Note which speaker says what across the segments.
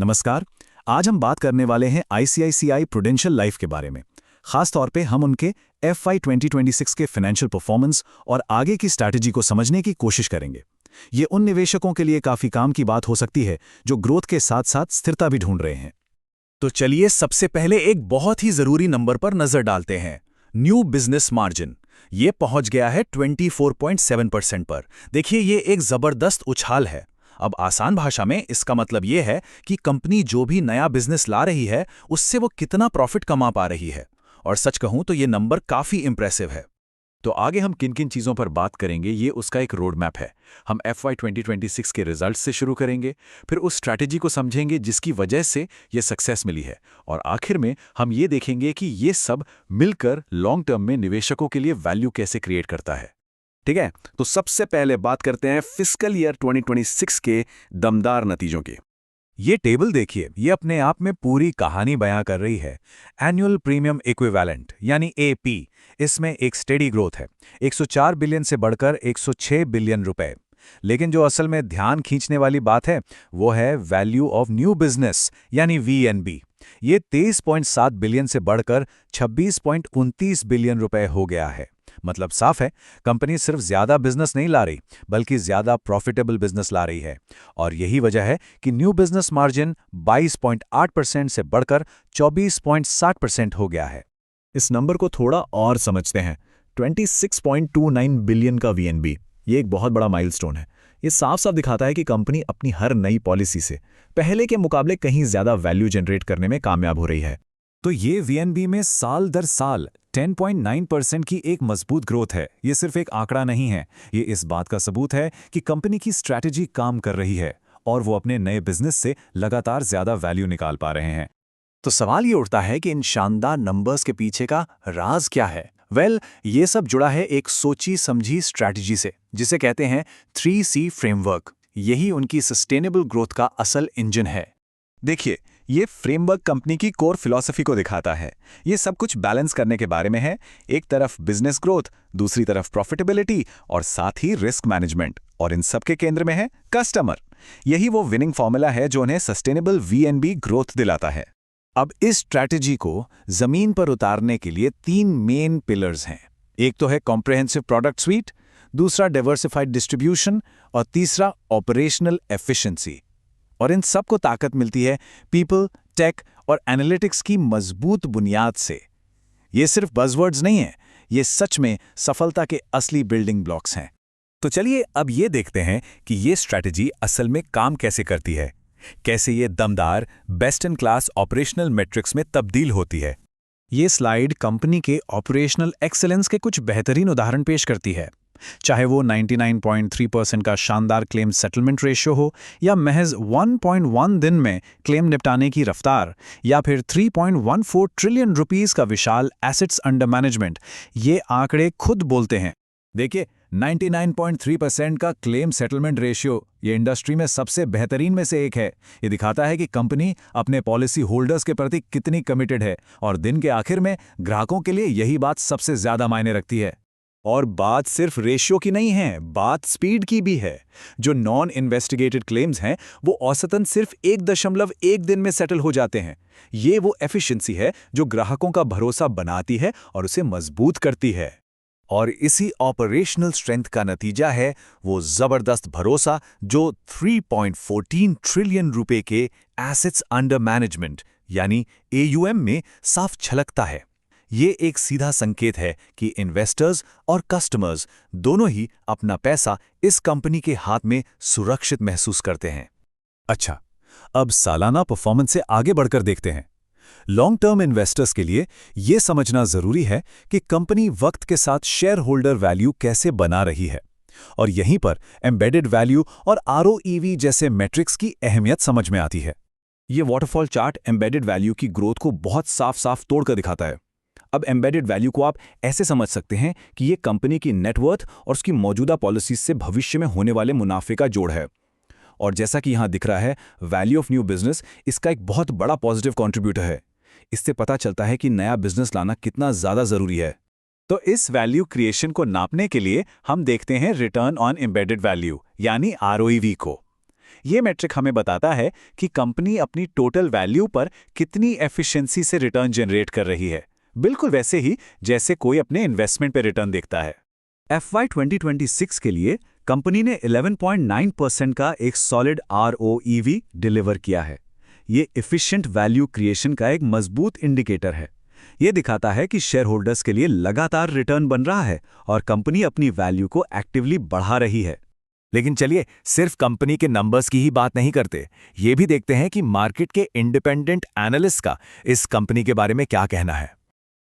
Speaker 1: नमस्कार। आज हम बात करने वाले हैं आईसीआईसीआई प्रूडेंशियल लाइफ के बारे में। खास तौर पे हम उनके FY 2026 के फाइनेंशियल परफॉर्मेंस और आगे की स्ट्रैटेजी को समझने की कोशिश करेंगे। ये उन निवेशकों के लिए काफी काम की बात हो सकती है जो ग्रोथ के साथ साथ स्थिरता भी ढूंढ रहे हैं।
Speaker 2: तो चलिए सबसे पहले एक बहुत ही जरूरी नंबर पर नजर डालते हैं। न्यू बिजनेस मार्जिन ये पहुंच गया है 24.7% पर। देखिए ये एक जबरदस्त उछाल है। अब आसान भाषा में इसका मतलब ये है कि कंपनी जो भी नया बिजनेस ला रही है उससे वो कितना प्रॉफिट कमा पा रही है। और सच कहूं तो ये नंबर काफी इंप्रेसिव है।
Speaker 1: तो आगे हम किन किन चीज़ों पर बात करेंगे, ये उसका एक रोड मैप है। हम FY 2026 के रिजल्ट्स से शुरू करेंगे, फिर उस स्ट्रैटेजी को समझेंगे जिसकी वजह से ये सक्सेस मिली है, और आखिर में हम ये देखेंगे कि ये सब मिलकर लॉन्ग टर्म में निवेशकों के लिए वैल्यू कैसे क्रिएट करता है।
Speaker 2: ठीक है, तो सबसे पहले बात करते हैं फिस्कल ईयर 2026 के दमदार नतीजों की।
Speaker 1: ये टेबल देखिए, ये अपने आप में पूरी कहानी बयां कर रही है। एनुअल प्रीमियम इक्विवेलेंट यानी AP, इसमें एक स्टेडी ग्रोथ है, 104 बिलियन से बढ़कर 106 बिलियन रुपए। लेकिन जो असल में ध्यान खींचने वाली बात है वो है वैल्यू ऑफ न्यू बिजनेस यानी VNB। ये 23.7 बिलियन से बढ़कर 26.29 बिलियन रुपए हो गया है। मतलब साफ है, कंपनी सिर्फ ज्यादा बिजनेस नहीं ला रही बल्कि ज्यादा प्रॉफिटेबल बिजनेस ला रही है। और यही वजह है कि न्यू बिजनेस मार्जिन 22.8% से बढ़कर 24.60% हो गया है।
Speaker 3: इस नंबर को थोड़ा और समझते हैं। 26.29 बिलियन का VNB, ये एक बहुत बड़ा माइलस्टोन है। ये साफ साफ दिखाता है कि कंपनी अपनी हर नई पॉलिसी से पहले के मुकाबले कहीं ज्यादा वैल्यू जनरेट करने में कामयाब हो रही है।
Speaker 1: तो ये VNB में साल दर साल 10.9% की एक मजबूत ग्रोथ है। ये सिर्फ एक आंकड़ा नहीं है, ये इस बात का सबूत है कि कंपनी की स्ट्रैटेजी काम कर रही है और वो अपने नए बिजनेस से लगातार ज्यादा वैल्यू निकाल पा रहे हैं।
Speaker 2: तो सवाल ये उठता है कि इन शानदार नंबर्स के पीछे का राज क्या है। ये सब जुड़ा है एक सोची समझी स्ट्रैटेजी से, जिसे कहते हैं 3C फ्रेमवर्क। यही उनकी सस्टेनेबल ग्रोथ का असल इंजन है।
Speaker 3: देखिए, ये फ्रेमवर्क कंपनी की कोर फिलॉसफी को दिखाता है। ये सब कुछ बैलेंस करने के बारे में है। एक तरफ बिजनेस ग्रोथ, दूसरी तरफ प्रॉफिटेबिलिटी और साथ ही रिस्क मैनेजमेंट, और इन सब के केंद्र में है कस्टमर। यही वो विनिंग फॉर्मूला है जो उन्हें सस्टेनेबल VNB ग्रोथ दिलाता है।
Speaker 1: अब इस स्ट्रैटेजी को जमीन पर उतारने के लिए 3 मेन पिलर्स हैं। एक तो है कॉम्प्रिहेंसिव प्रोडक्ट स्वीट, दूसरा डाइवर्सिफाइड डिस्ट्रीब्यूशन और तीसरा ऑपरेशनल एफिशिएंसी। और इन सब को ताकत मिलती है पीपल, टेक और एनालिटिक्स की मजबूत बुनियाद से। ये सिर्फ बज़वर्ड्स नहीं है, ये सच में सफलता के असली बिल्डिंग ब्लॉक्स हैं। तो चलिए अब ये देखते हैं कि ये स्ट्रैटेजी असल में काम कैसे करती है, कैसे ये दमदार best in class operational matrix में तब्दील होती है। ये स्लाइड कंपनी के ऑपरेशनल एक्सेलेंस के कुछ बेहतरीन उदाहरण पेश करती है। चाहे वो 99.3% का शानदार क्लेम सेटलमेंट रेशियो हो, या महज 1.1 दिन में क्लेम निपटाने की रफ्तार, या फिर 3.14 ट्रिलियन रुपीस का विशाल एसेट्स अंडर मैनेजमेंट, ये आंकड़े खुद बोलते हैं। देखिए, 99.3% का क्लेम सेटलमेंट रेशियो ये इंडस्ट्री में सबसे बेहतरीन में से एक है। ये दिखाता है कि कंपनी अपने पॉलिसी होल्डर्स के प्रति कितनी कमिटेड है, और दिन के आखिर में ग्राहकों के लिए यही बात सबसे ज्यादा मायने रखती है। और बात सिर्फ रेशियो की नहीं है, बात स्पीड की भी है। जो नॉन इन्वेस्टिगेटेड क्लेम्स हैं वो औसतन सिर्फ 1.1 दिन में सेटल हो जाते हैं। ये वो एफिशिएंसी है जो ग्राहकों का भरोसा बनाती है और उसे मजबूत करती है। और इसी ऑपरेशनल स्ट्रेंथ का नतीजा है वो जबरदस्त भरोसा जो 3.14 ट्रिलियन रुपए के एसेट्स अंडर मैनेजमेंट यानी AUM में साफ झलकता है। ये एक सीधा संकेत है कि इन्वेस्टर्स और कस्टमर्स दोनों ही अपना पैसा इस कंपनी के हाथ में सुरक्षित महसूस करते हैं। अच्छा, अब सालाना परफॉर्मेंस से आगे बढ़कर देखते हैं। लॉन्ग टर्म इन्वेस्टर्स के लिए यह समझना जरूरी है कि कंपनी वक्त के साथ शेयर होल्डर वैल्यू कैसे बना रही है, और यहीं पर एम्बेडेड वैल्यू और ROEV जैसे मैट्रिक्स की अहमियत समझ में आती है।
Speaker 2: ये वाटरफॉल चार्ट एम्बेडेड वैल्यू की ग्रोथ को बहुत साफ साफ तोड़कर दिखाता है। अब एम्बेडेड वैल्यू को आप ऐसे समझ सकते हैं कि ये कंपनी की नेटवर्थ और उसकी मौजूदा पॉलिसीज से भविष्य में होने वाले मुनाफे का जोड़ है। और जैसा कि यहां दिख रहा है, वैल्यू ऑफ न्यू बिजनेस इसका एक बहुत बड़ा पॉजिटिव कंट्रीब्यूटर है। इससे पता चलता है कि नया बिजनेस लाना कितना ज्यादा जरूरी है।
Speaker 1: तो इस वैल्यू क्रिएशन को नापने के लिए हम देखते हैं रिटर्न ऑन एम्बेडेड वैल्यू यानी ROEV को। ये मैट्रिक हमें बताता है कि कंपनी अपनी टोटल वैल्यू पर कितनी एफिशिएंसी से रिटर्न जनरेट कर रही है, बिल्कुल वैसे ही जैसे कोई अपने इन्वेस्टमेंट पे रिटर्न देखता है।
Speaker 2: FY 2026 के लिए कंपनी ने 11.9% का एक सॉलिड ROEV डिलीवर किया है। ये एफिशिएंट वैल्यू क्रिएशन का एक मजबूत इंडिकेटर है। ये दिखाता है कि शेयर होल्डर्स के लिए लगातार रिटर्न बन रहा है और कंपनी अपनी वैल्यू को एक्टिवली बढ़ा रही है।
Speaker 1: लेकिन चलिए सिर्फ कंपनी के नंबर्स की ही बात नहीं करते, ये भी देखते हैं कि मार्केट के इंडिपेंडेंट एनालिस्ट का इस कंपनी के बारे में क्या कहना है।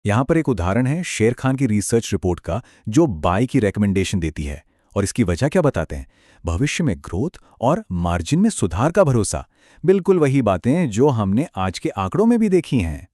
Speaker 3: यहाँ पर एक उदाहरण है शेर खान की रिसर्च रिपोर्ट का, जो बाय की रेकमेंडेशन देती है। और इसकी वजह क्या बताते हैं? भविष्य में ग्रोथ और मार्जिन में सुधार का भरोसा। बिल्कुल वही बातें जो हमने आज के आंकड़ों में भी देखी हैं।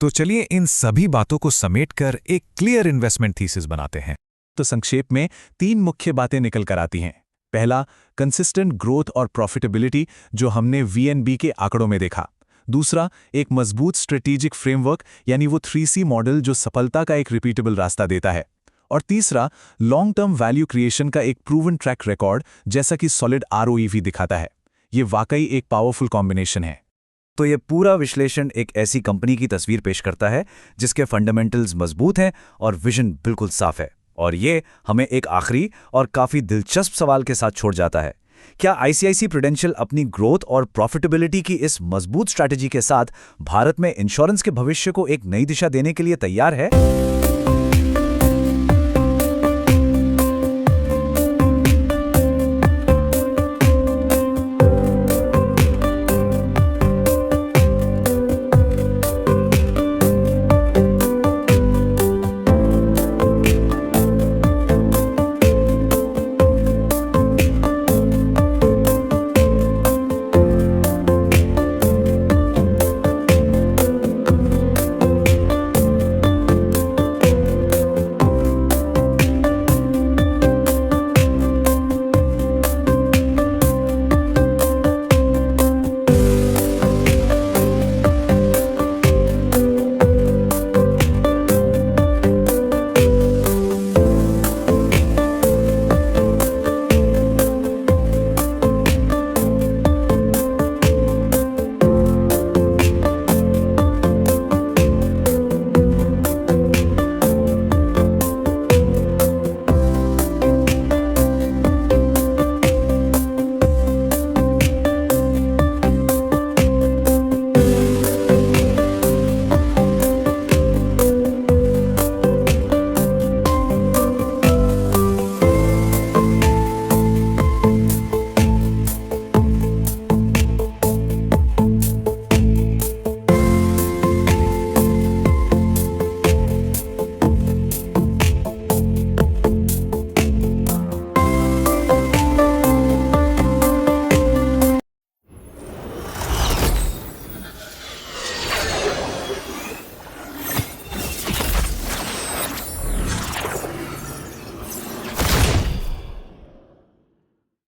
Speaker 1: तो चलिए इन सभी बातों को समेटकर एक क्लियर इन्वेस्टमेंट थीसिस बनाते हैं।
Speaker 3: तो संक्षेप में 3 मुख्य बातें निकल कर आती हैं। पहला, कंसिस्टेंट ग्रोथ और प्रॉफिटेबिलिटी, जो हमने VNB के आंकड़ों में देखा। दूसरा, एक मजबूत स्ट्रेटेजिक फ्रेमवर्क, यानी वो 3C मॉडल जो सफलता का एक रिपीटेबल रास्ता देता है। और तीसरा, लॉन्ग टर्म वैल्यू क्रिएशन का एक प्रूवन ट्रैक रिकॉर्ड, जैसा कि सॉलिड ROEV दिखाता है। ये वाकई एक पावरफुल कॉम्बिनेशन है।
Speaker 2: तो ये पूरा विश्लेषण एक ऐसी कंपनी की तस्वीर पेश करता है जिसके फंडामेंटल्स मजबूत हैं और विजन बिल्कुल साफ है। और ये हमें एक आखिरी और काफ़ी दिलचस्प सवाल के साथ छोड़ जाता है। क्या ICICI प्रूडेंशियल अपनी ग्रोथ और प्रॉफिटेबिलिटी की इस मजबूत स्ट्रैटेजी के साथ भारत में इंश्योरेंस के भविष्य को एक नई दिशा देने के लिए तैयार है?